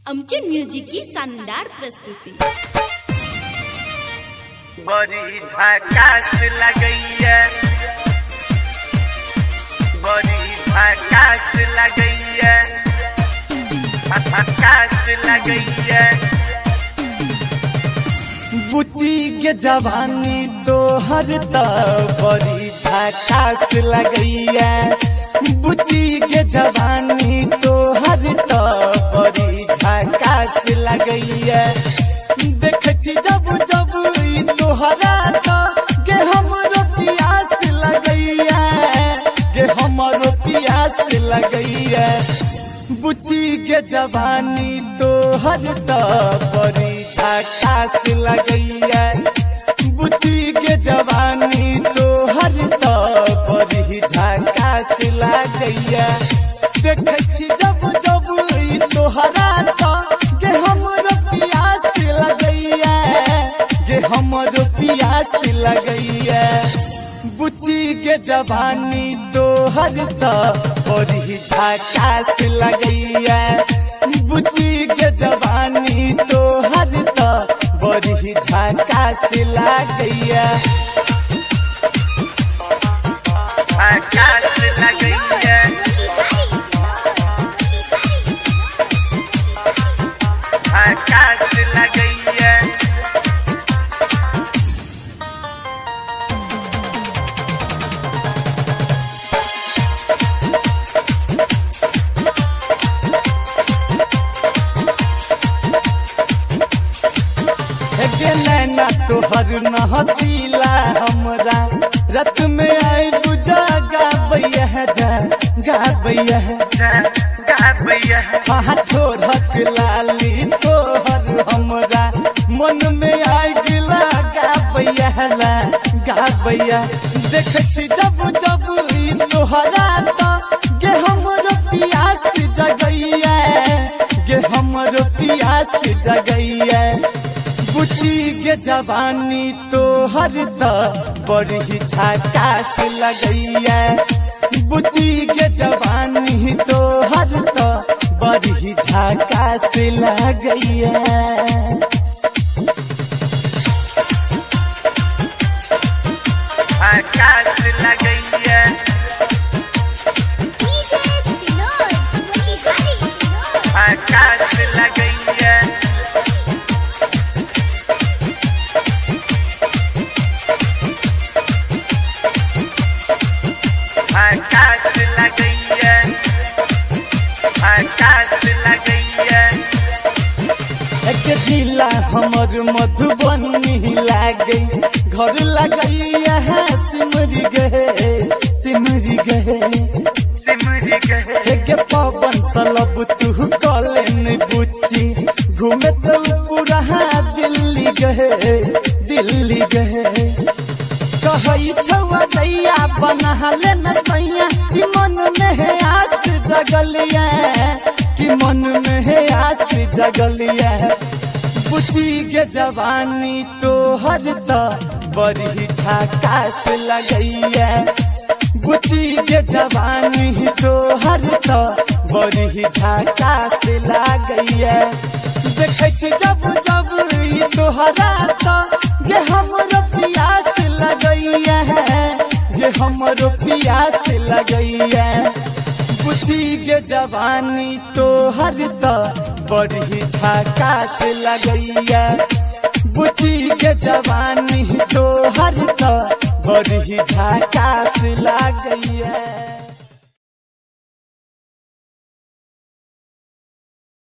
आमचे म्युझिक की शानदार प्रस्तुति। बड़ी झकास लगैया, बड़ी झकास लगैया, झकास लगैया। बुची के जवानी तो हर बड़ी झकास लगैया, बुची के जवानी तो हर बड़ी झकास लगैया। देख जब जब तोहरा गे हमरो प्यास लगैया, गे हमरो प्यास लगैया। बुची के जवानी तो हर बड़ी झकास लगैया, बुची के जवानी तो हर बड़ी झकास लगैया। देख जब जब तोहरा गे हमरो प्यास लगैया, गे हमरो प्यास लगैया। बुची के जवानी तो हर बड़ी झकास लगैया, बुची के जवानी तो हर बड़ी झकास लगैया। झकास लगैया, झकास लगैया। नैना तोहर न हसीला हमरा रत में आई बुझा गाबैया जा गाबैया गाबैया। हाँ थोड़क लाली तोहर हमरा मन में आई गिला गाबैया ला गाबैया। देख जब जब तोहरा गे हमरो प्यास जगैया, गे हमरो प्यास जगैया। बुची के जवानी तो हर बड़ी झकास लगैया, बुची के जवानी तो हर बड़ी झकास लगैया। झकास लगैया, झकास लगैया। झकास लगैया, झकास लगैया। एक जिला हमर मधुबनी लागे, घर लगैया सिमरी गए सिमरी गए सिमरी गए। गे पवन सलब तू कॉलेन बुच्ची घूमे तो पूरा दिल्ली गए दिल्ली गए। कहई छुआ दैया बना लेना सैया कि मन में है आस जगलिया, कि मन में है आस जगलिया। बुची के जवानी तो हर बड़ी झकास लगैया, बुची के जवानी तो हर बड़ी झकास लगैया। देख जब जब तोहरा गे हमरो प्यास लगैया, गे हमरो प्यास लगैया। बुची के जवानी तो हर बड़ी झकास लगैया, बुची के जवानी तो हर बड़ी झकास लगैया।